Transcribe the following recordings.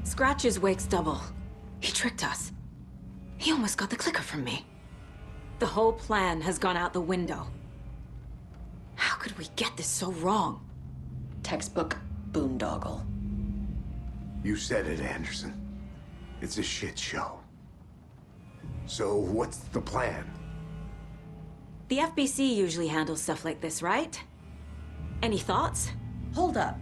Scratch is Wake's double. He tricked us. He almost got the clicker from me. The whole plan has gone out the window. How could we get this so wrong? Textbook boondoggle. You said it, Anderson. It's a shit show. So what's the plan? The FBC usually handles stuff like this, right? Any thoughts? Hold up.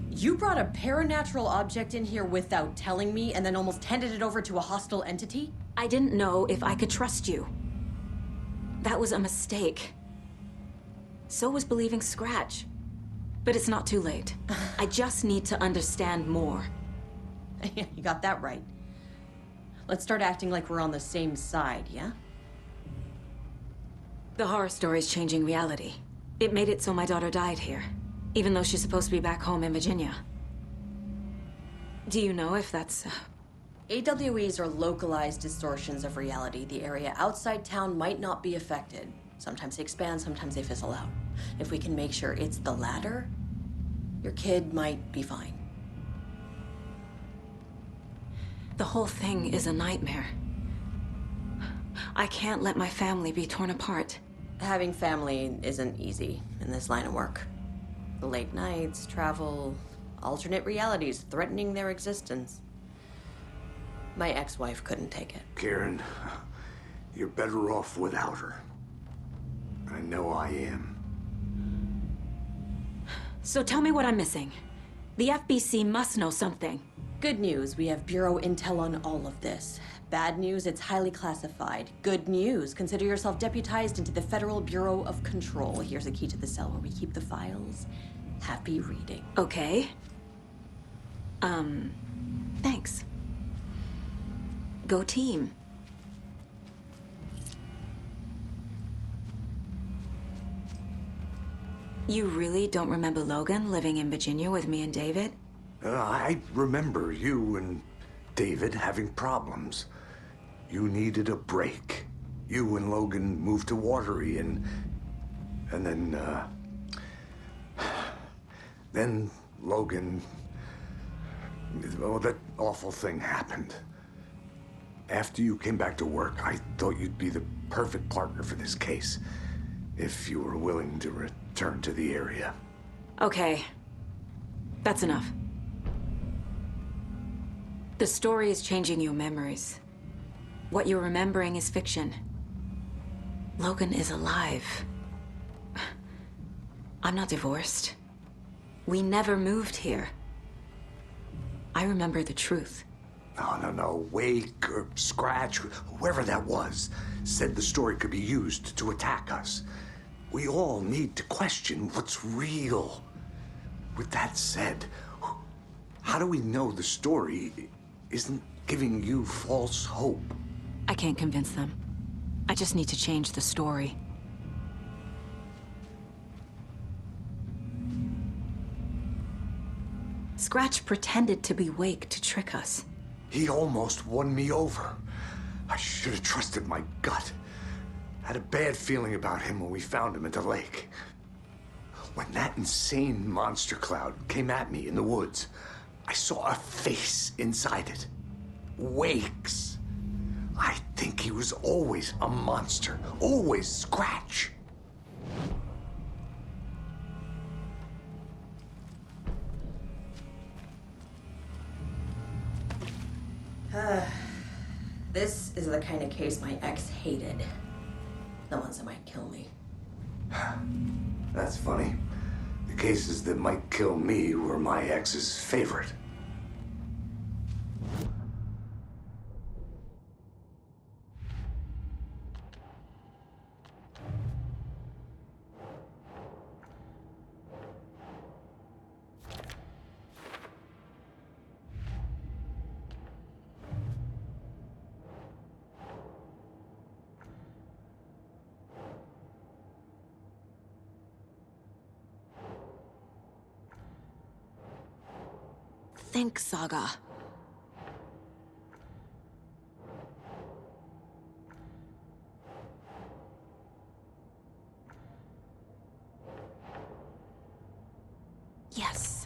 You brought a paranatural object in here without telling me and then almost handed it over to a hostile entity? I didn't know if I could trust you. That was a mistake. So was believing Scratch. But it's not too late. I just need to understand more. You got that right. Let's start acting like we're on the same side, yeah? The horror story's changing reality. It made it so my daughter died here, even though she's supposed to be back home in Virginia. Do you know if that's... AWEs are localized distortions of reality. The area outside town might not be affected. Sometimes they expand, sometimes they fizzle out. If we can make sure it's the latter, your kid might be fine. The whole thing is a nightmare. I can't let my family be torn apart. Having family isn't easy in this line of work. The late nights, travel, alternate realities threatening their existence. My ex-wife couldn't take it. Karen, you're better off without her. I know I am. So tell me what I'm missing. The FBC must know something. Good news, we have Bureau intel on all of this. Bad news, it's highly classified. Good news, consider yourself deputized into the Federal Bureau of Control. Here's a key to the cell where we keep the files. Happy reading. Okay. Thanks. Go team. You really don't remember Logan living in Virginia with me and David? I remember you and David having problems. You needed a break. You and Logan moved to Watery and then Logan, well, that awful thing happened. After you came back to work, I thought you'd be the perfect partner for this case, if you were willing to return to the area. Okay. That's enough. The story is changing your memories. What you're remembering is fiction. Logan is alive. I'm not divorced. We never moved here. I remember the truth. No. Wake or Scratch, whoever that was, said the story could be used to attack us. We all need to question what's real. With that said, how do we know the story isn't giving you false hope? I can't convince them. I just need to change the story. Scratch pretended to be Wake to trick us. He almost won me over. I should have trusted my gut. Had a bad feeling about him when we found him at the lake. When that insane monster cloud came at me in the woods, I saw a face inside it. Wake's. I think he was always a monster. Always Scratch. This is the kind of case my ex hated. The ones that might kill me. That's funny. The cases that might kill me were my ex's favorite. Think, Saga. Yes.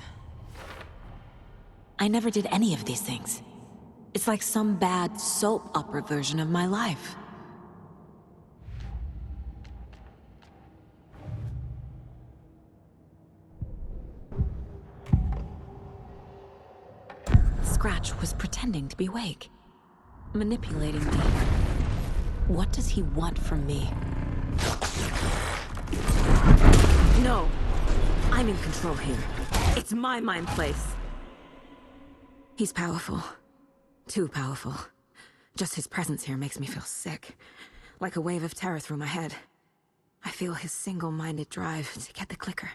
I never did any of these things. It's like some bad soap opera version of my life. Scratch was pretending to be Wake, manipulating me. What does he want from me? No! I'm in control here. It's my mind place. He's powerful. Too powerful. Just his presence here makes me feel sick. Like a wave of terror through my head. I feel his single-minded drive to get the clicker.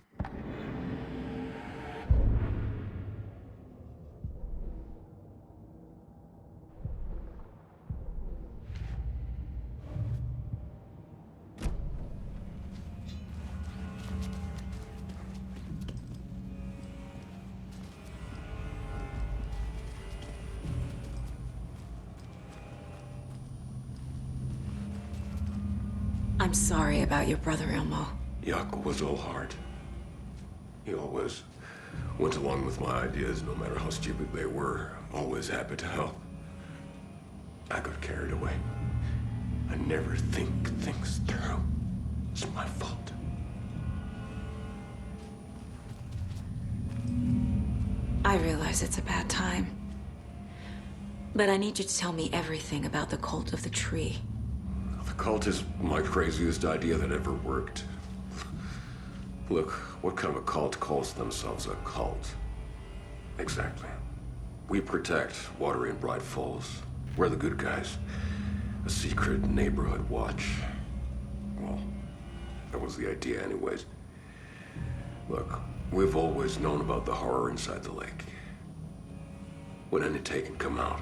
I'm sorry about your brother, Ilmo. Jaakko was all heart. He always went along with my ideas, no matter how stupid they were. Always happy to help. I got carried away. I never think things through. It's my fault. I realize it's a bad time. But I need you to tell me everything about the Cult of the Tree. The cult is my craziest idea that ever worked. Look, what kind of a cult calls themselves a cult? Exactly. We protect Water in Bright Falls. We're the good guys. A secret neighborhood watch. Well, that was the idea anyways. Look, we've always known about the horror inside the lake. When any Taken come out,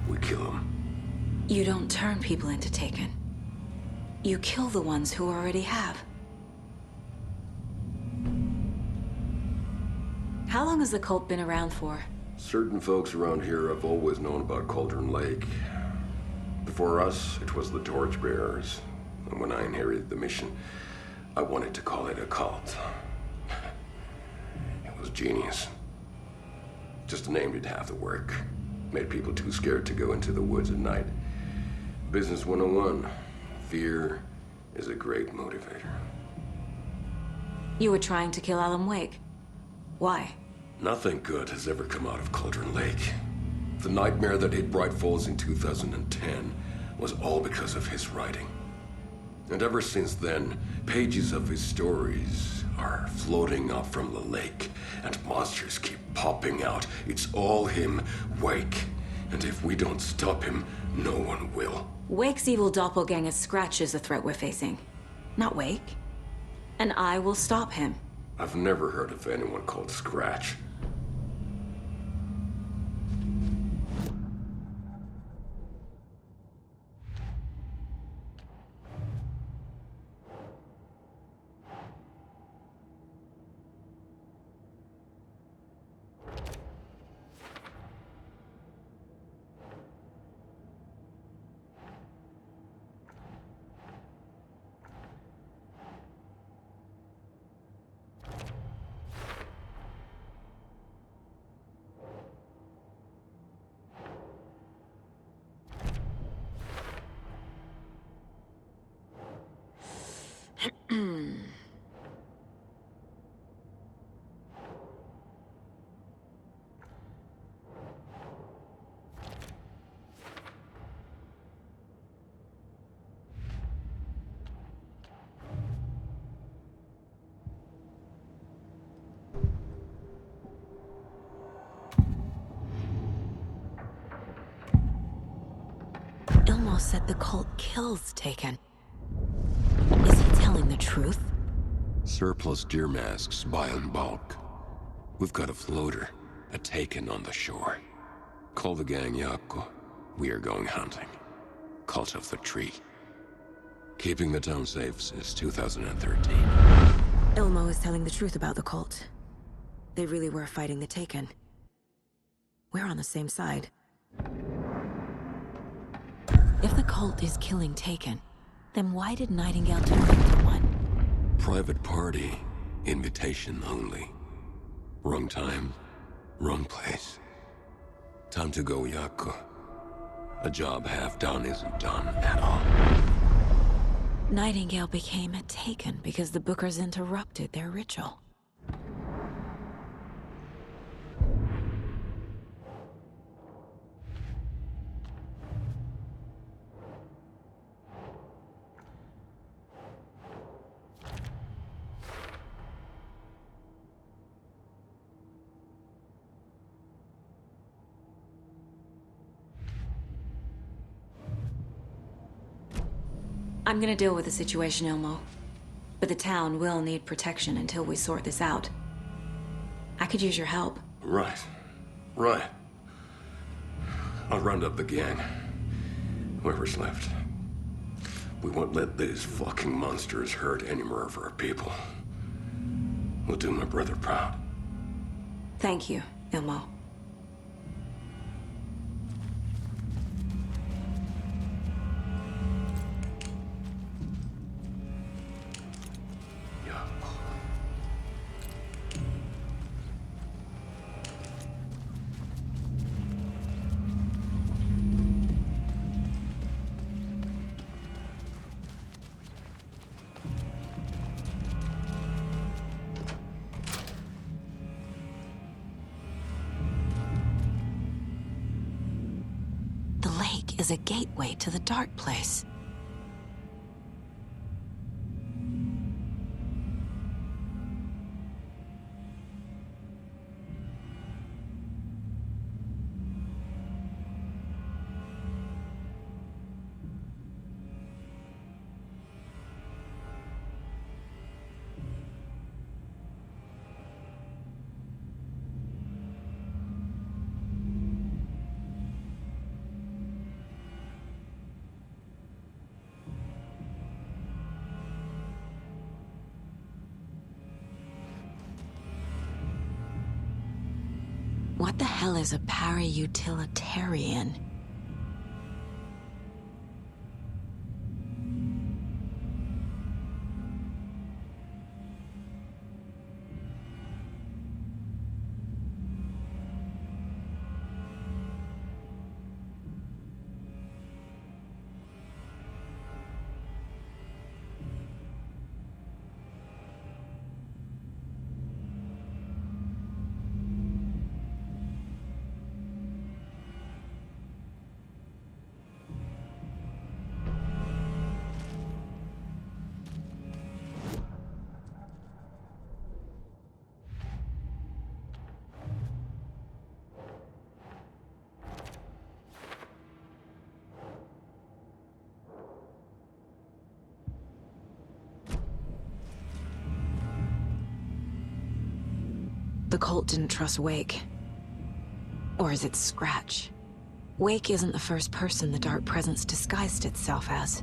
we kill them. You don't turn people into Taken. You kill the ones who already have. How long has the cult been around for? Certain folks around here have always known about Cauldron Lake. Before us, it was the Torchbearers. And when I inherited the mission, I wanted to call it a cult. It was genius. Just a name did half the work. Made people too scared to go into the woods at night. Business 101. Fear is a great motivator. You were trying to kill Alan Wake. Why? Nothing good has ever come out of Cauldron Lake. The nightmare that hit Bright Falls in 2010 was all because of his writing. And ever since then, pages of his stories are floating up from the lake, and monsters keep popping out. It's all him, Wake. And if we don't stop him, no one will. Wake's evil doppelganger Scratch is the threat we're facing, not Wake. And I will stop him. I've never heard of anyone called Scratch. Ilmo said the cult kills Taken. Is he telling the truth? Surplus deer masks buy in bulk. We've got a floater, a Taken on the shore. Call the gang Jaakko. We are going hunting. Cult of the Tree. Keeping the town safe since 2013. Ilmo is telling the truth about the cult. They really were fighting the Taken. We're on the same side. If the cult is killing Taken, then why did Nightingale turn into one? Private party. Invitation only. Wrong time, wrong place. Time to go, Yaku. A job half done isn't done at all. Nightingale became a Taken because the Bookers interrupted their ritual. I'm gonna deal with the situation, Ilmo. But the town will need protection until we sort this out. I could use your help. Right. Right. I'll round up the gang. Whoever's left. We won't let these fucking monsters hurt any more of our people. We'll do my brother proud. Thank you, Ilmo. Yeah. The lake is a gateway to the dark place. What the hell is a para-utilitarian? The cult didn't trust Wake. Or is it Scratch? Wake isn't the first person the Dark Presence disguised itself as.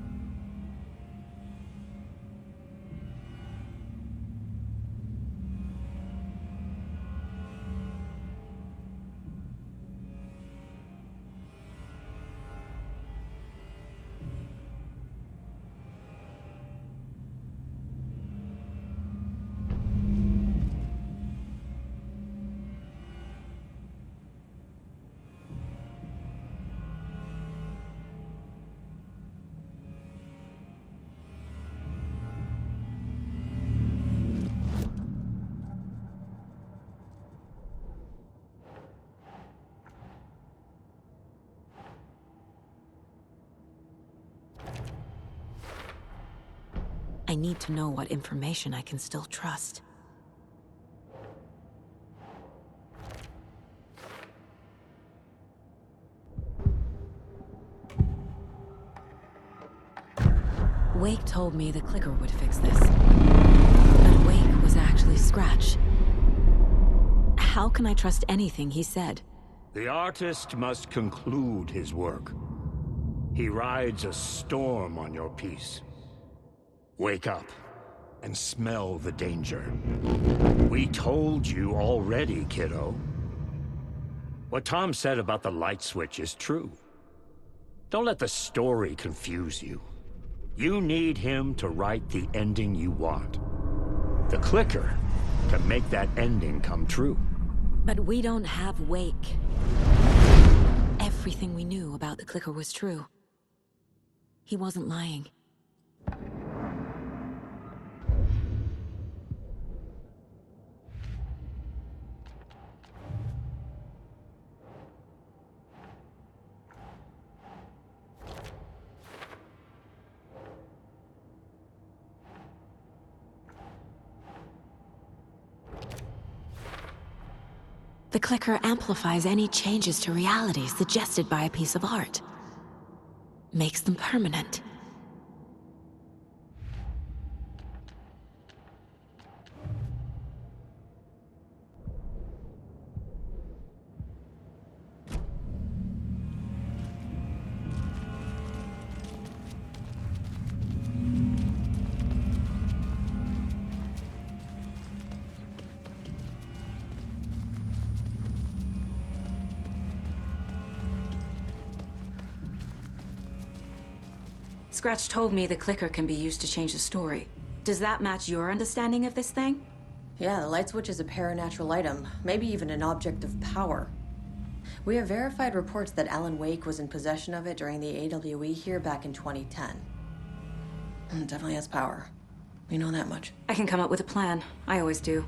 I need to know what information I can still trust. Wake told me the clicker would fix this. But Wake was actually Scratch. How can I trust anything he said? The artist must conclude his work. He rides a storm on your piece. Wake up and smell the danger. We told you already, kiddo. What Tom said about the light switch is true. Don't let the story confuse you. You need him to write the ending you want. The clicker can make that ending come true. But we don't have Wake. everything we knew about the Clicker was true. He wasn't lying. The Clicker amplifies any changes to reality suggested by a piece of art. Makes them permanent. Scratch told me the Clicker can be used to change the story. Does that match your understanding of this thing? Yeah, the light switch is a paranatural item, maybe even an object of power. We have verified reports that Alan Wake was in possession of it during the AWE here back in 2010. It definitely has power. We know that much. I can come up with a plan. I always do.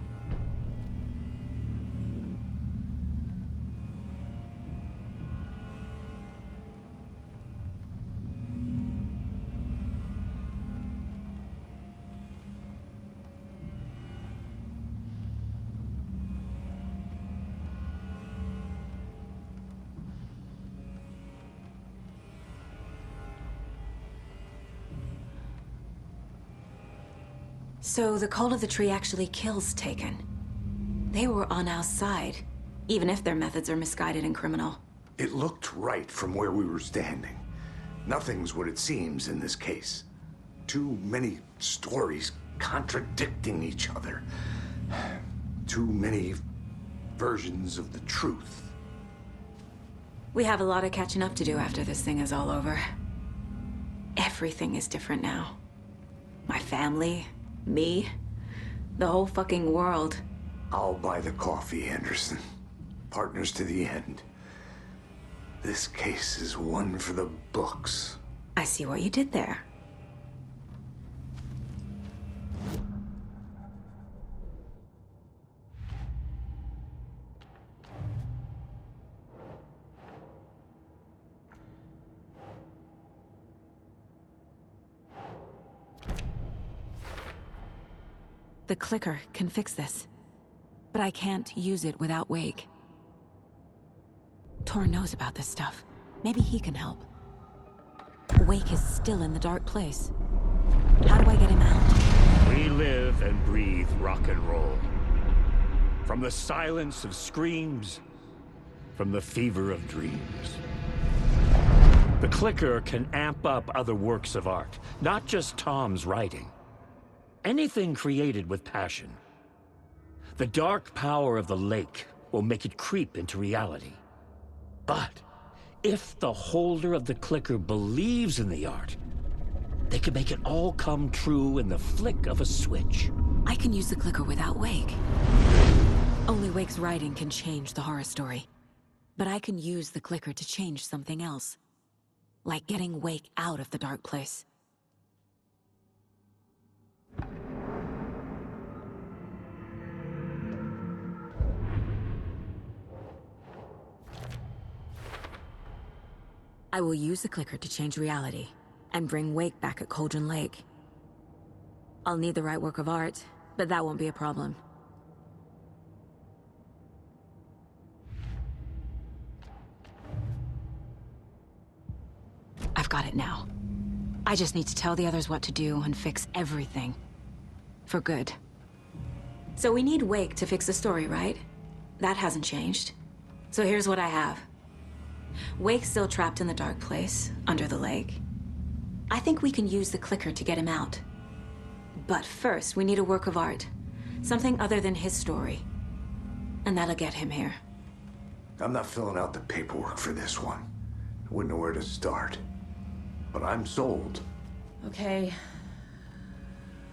So the Cult of the Tree actually kills Taken. They were on our side, even if their methods are misguided and criminal. It looked right from where we were standing. Nothing's what it seems in this case. Too many stories contradicting each other. Too many versions of the truth. We have a lot of catching up to do after this thing is all over. Everything is different now. My family, me, the whole fucking world. I'll buy the coffee, Anderson. Partners to the end. This case is one for the books. I see what you did there. The Clicker can fix this, but I can't use it without Wake. Tor knows about this stuff. Maybe he can help. Wake is still in the dark place. How do I get him out? We live and breathe rock and roll. From the silence of screams, from the fever of dreams. The Clicker can amp up other works of art, not just Tom's writing. Anything created with passion. The dark power of the lake will make it creep into reality. But if the holder of the Clicker believes in the art, they can make it all come true in the flick of a switch. I can use the Clicker without Wake. Only Wake's writing can change the horror story. But I can use the Clicker to change something else. Like getting Wake out of the dark place. I will use the Clicker to change reality, and bring Wake back at Cauldron Lake. I'll need the right work of art, but that won't be a problem. I've got it now. I just need to tell the others what to do and fix everything. For good. So we need Wake to fix the story, right? That hasn't changed. So here's what I have. Wake's still trapped in the dark place, under the lake. I think we can use the Clicker to get him out. But first, we need a work of art. Something other than his story. And that'll get him here. I'm not filling out the paperwork for this one. I wouldn't know where to start. But I'm sold. Okay.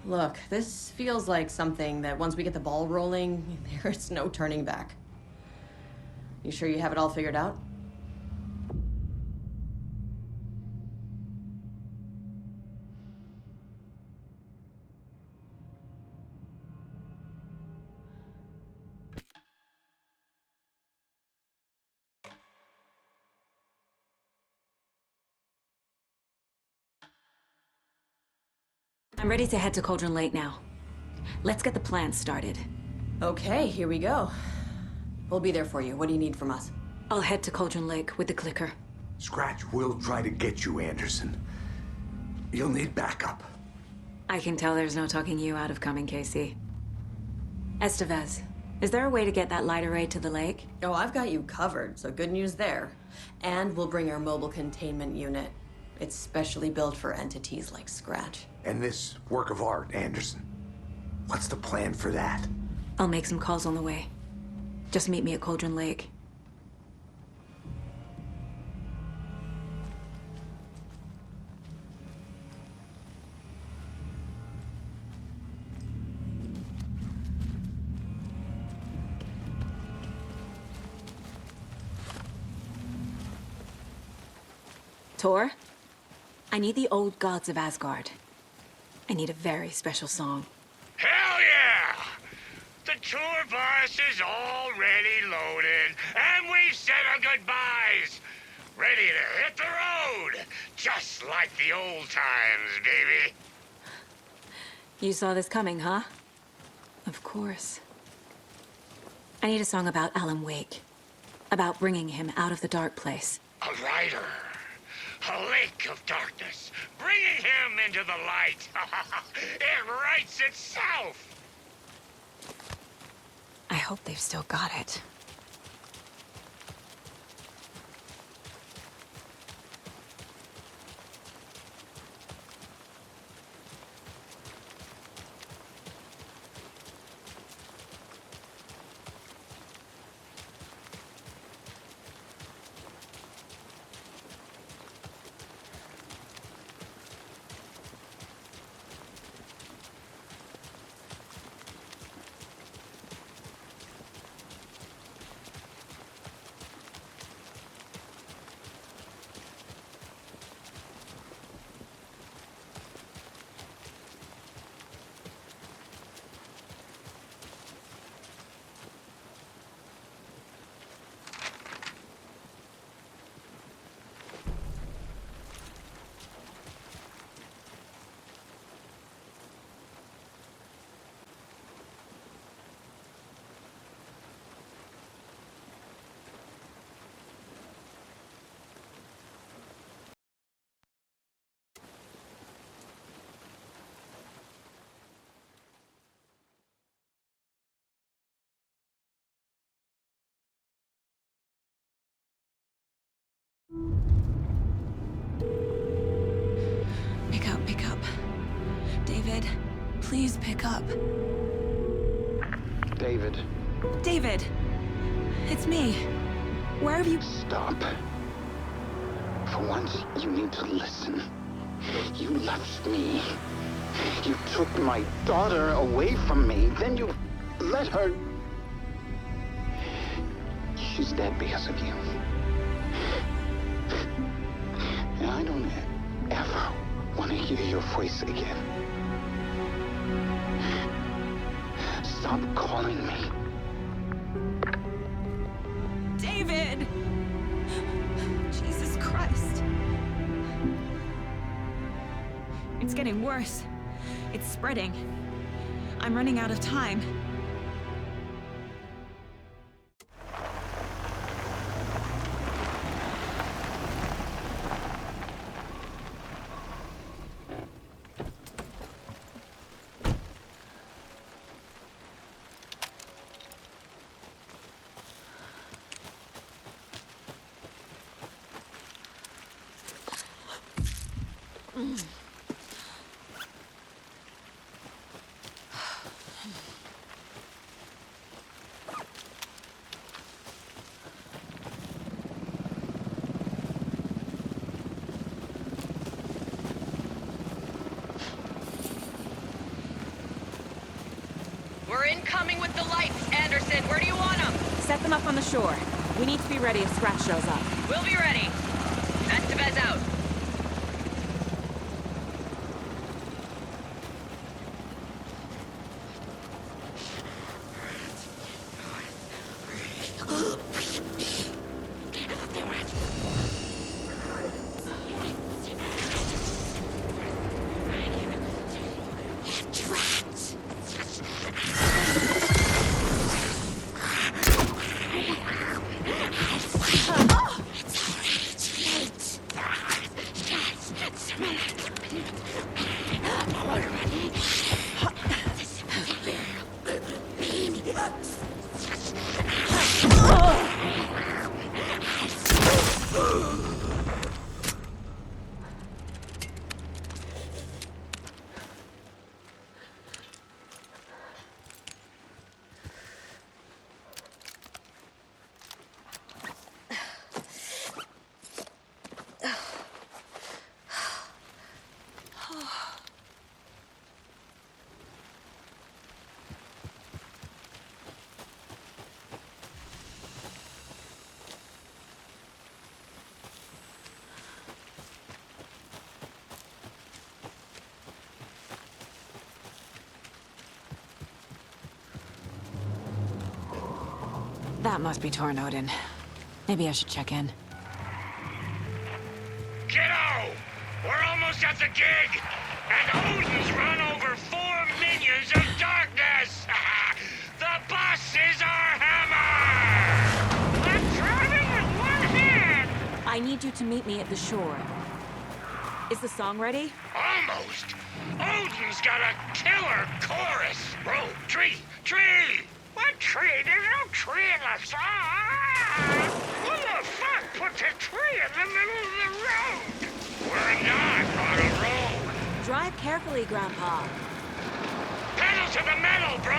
Look, this feels like something that once we get the ball rolling, there's no turning back. You sure you have it all figured out? I'm ready to head to Cauldron Lake now. Let's get the plan started. Okay, here we go. We'll be there for you. What do you need from us? I'll head to Cauldron Lake with the clicker. Scratch will try to get you, Anderson. You'll need backup. I can tell there's no talking you out of coming, Casey. Estevez, is there a way to get that light array to the lake? Oh, I've got you covered, so good news there. And we'll bring our mobile containment unit. It's specially built for entities like Scratch. And this work of art, Anderson. What's the plan for that? I'll make some calls on the way. Just meet me at Cauldron Lake. Tor, I need the old gods of Asgard. I need a very special song. Hell yeah! The tour bus is already loaded, and we've said our goodbyes. Ready to hit the road, just like the old times, baby. You saw this coming, huh? Of course. I need a song about Alan Wake. About bringing him out of the dark place. A rider. A lake of darkness, bringing him into the light. It writes itself. I hope they've still got it. Pick up. David, please pick up. David, David! It's me. Where have you... stop. For once, you need to listen. You left me. You took my daughter away from me. Then you let her... She's dead because of you. And I don't ever want to hear your voice again. Stop calling me. David! Jesus Christ. It's getting worse. It's spreading. I'm running out of time. We're incoming with the lights, Anderson. Where do you want them? Set them up on the shore. We need to be ready if Scratch shows up. We'll be ready. Estevez out. That must be Tornodin. Maybe I should check in. Kiddo! We're almost at the gig! And Odin's run over 4 minions of darkness! The bus is our hammer! I'm driving with one hand! I need you to meet me at the shore. Is the song ready? Almost! Odin's got a killer chorus! Bro, tree! Tree! What tree? There's no tree in the song! Who the fuck put the tree in the middle of the road? We're not on a road! Drive carefully, Grandpa. Pedal to the metal, bro!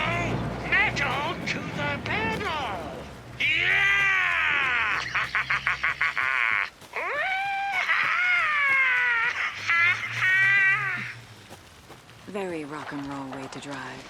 Metal to the pedal! Yeah! Very rock and roll way to drive.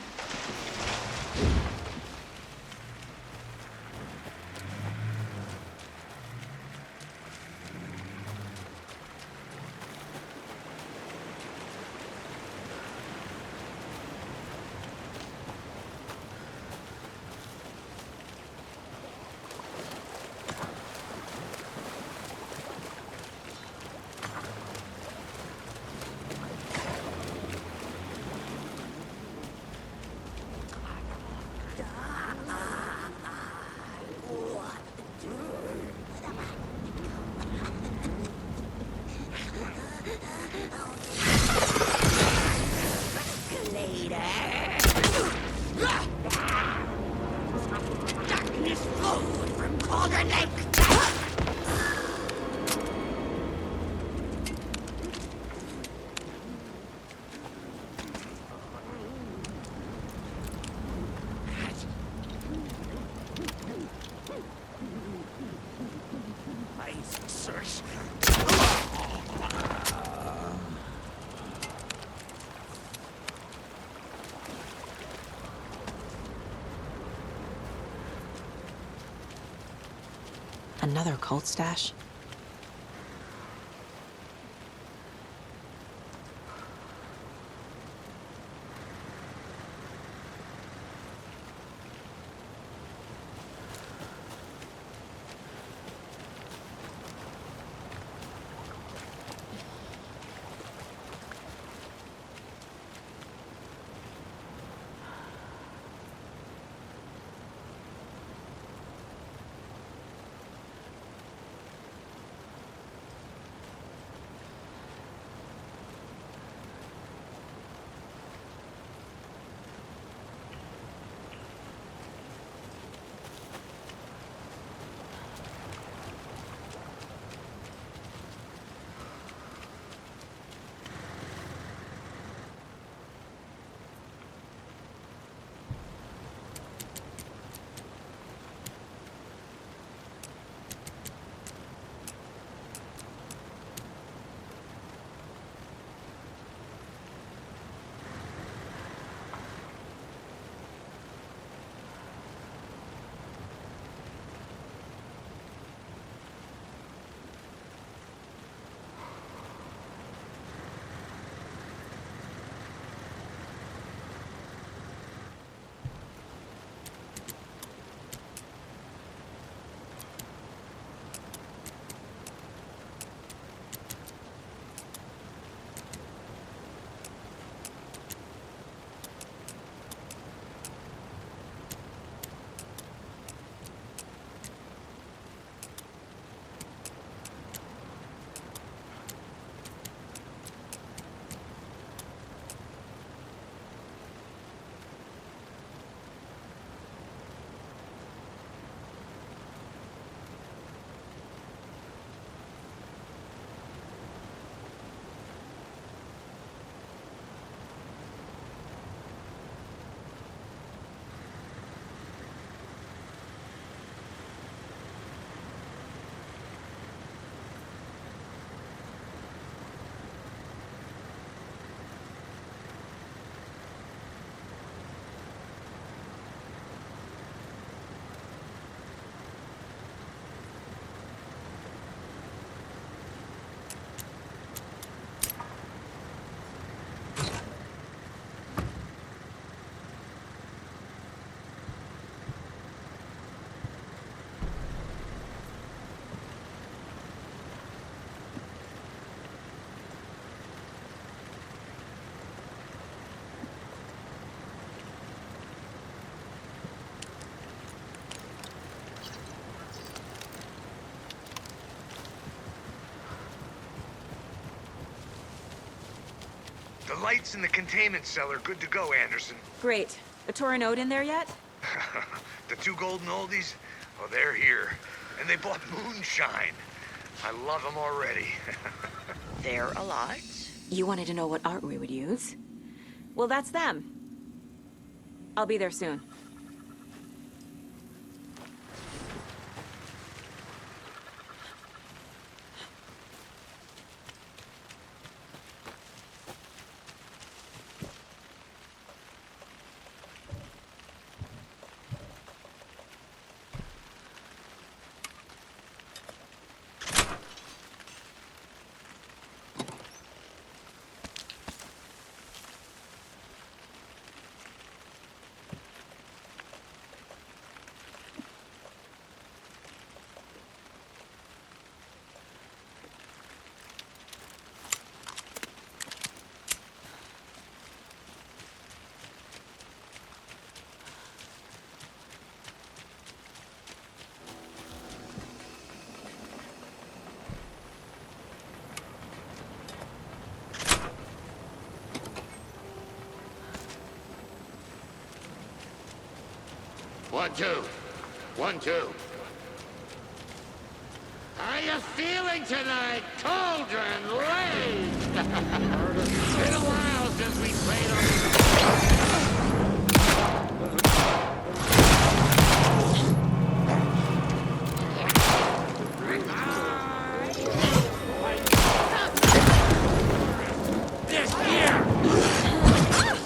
Another cult stash? lights in the containment cellar good to go, Anderson. Great. A Torinode in there yet? The two golden oldies? Oh, they're here. And they bought moonshine. I love them already. They're a lot. You wanted to know what art we would use? Well, that's them. I'll be there soon. One, two. 1, 2. How you feeling tonight, Cauldron Lake? Been a while since we played on... This here!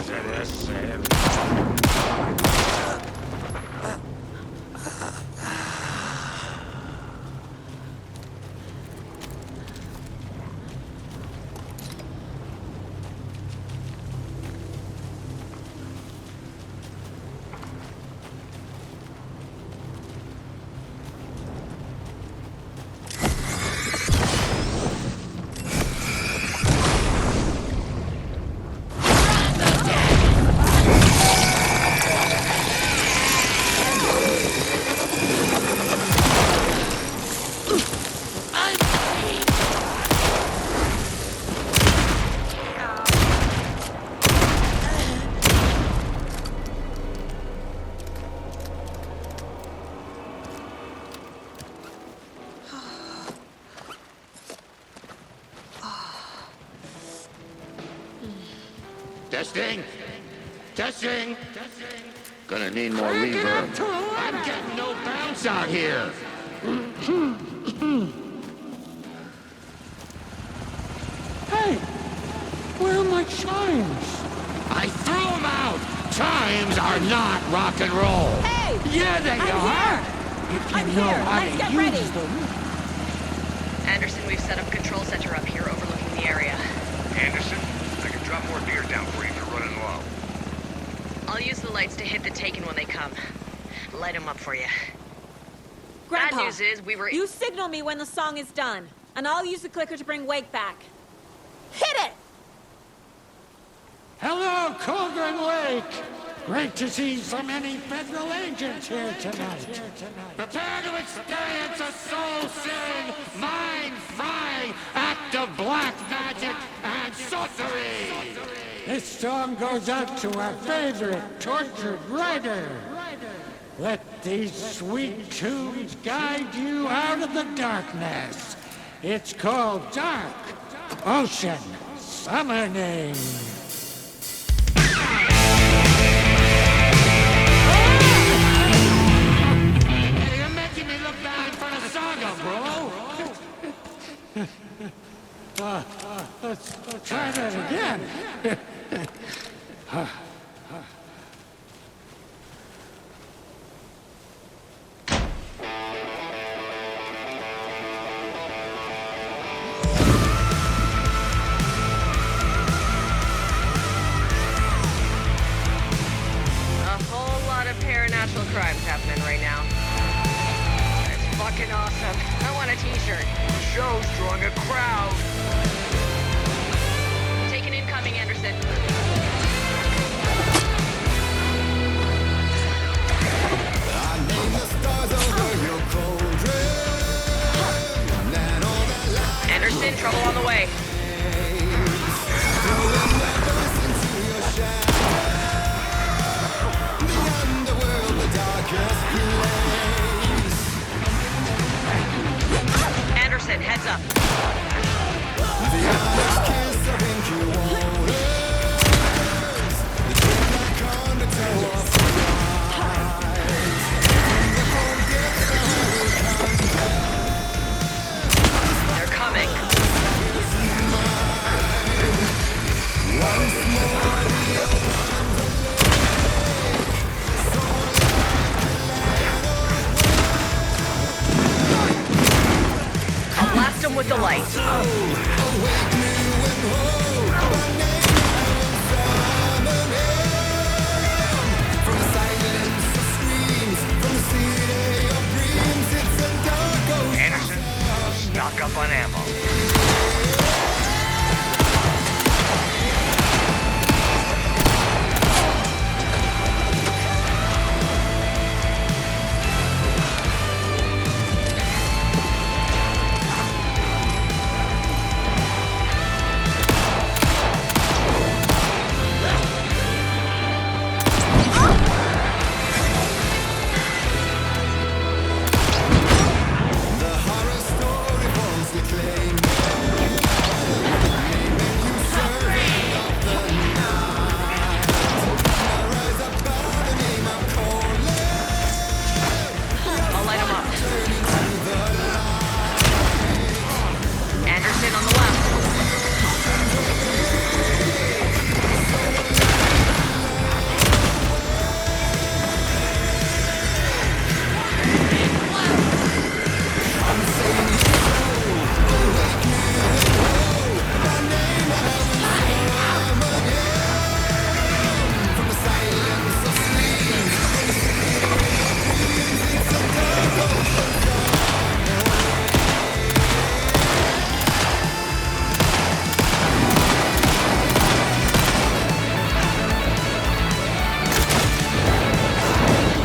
Citizen. Testing. Testing. Gonna need more reverb. I'm getting no bounce out here. Hey, where are my chimes? I threw them out. Chimes are not rock and roll. Hey! Yeah, they are. If you know how Let's to get use ready. them. Anderson, we've set up control center up here overlooking the area. Anderson, I can drop more beer down for you if you're running low. I'll use the lights to hit the Taken when they come. Light them up for you. Grandpa, Bad news is we were... you signal me when the song is done, and I'll use the clicker to bring Wake back. Hit it! Hello, Cauldron Lake! Great to see so many federal agents here tonight. Prepare to experience a soul-searing, mind-frying act of black magic and sorcery! This song goes out to our favorite tortured writer. Let these sweet tunes guide you out of the darkness. It's called Dark Ocean Summoning. You're making me look bad in front of Saga, bro. Let's try that again. A whole lot of paranatural crimes happening right now. It's fucking awesome. I want a t-shirt. The show's drawing a crowd. Taken incoming, Anderson. Anderson, trouble on the way. Hands up. They're coming. I'll blast them with the light. Anderson, stock up on ammo. I'll light them up. Anderson on the left.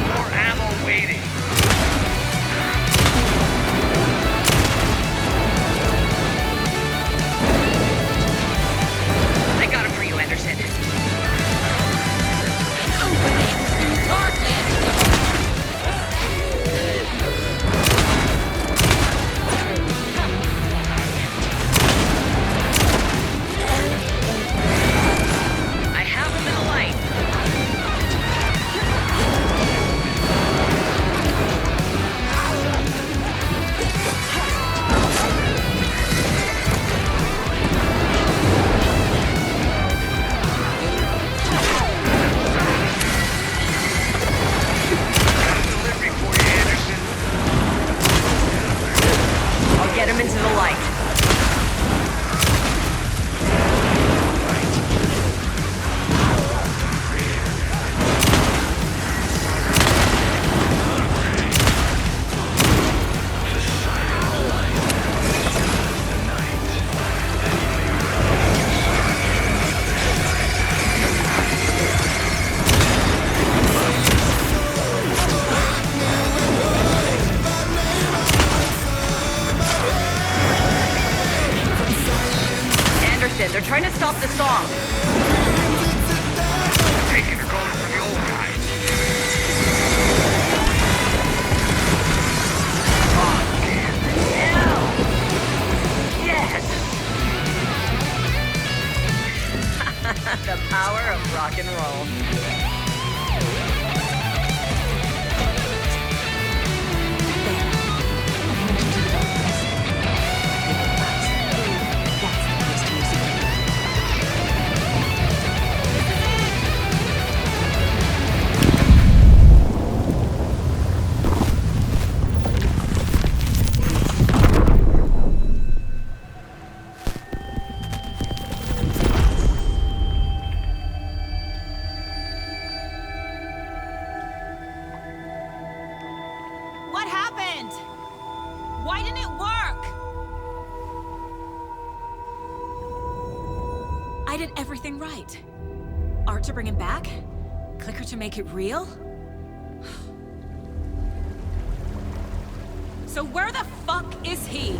More ammo waiting. I got it for you, Anderson. I have him in the light. Delivery for you, Anderson. I'll get him into the light. Anderson, they're trying to stop the song. Taking her going for the old guy. Yes! The power of rock and roll. What happened? Why didn't it work? I did everything right. Art to bring him back? Clicker to make it real? So where the fuck is he?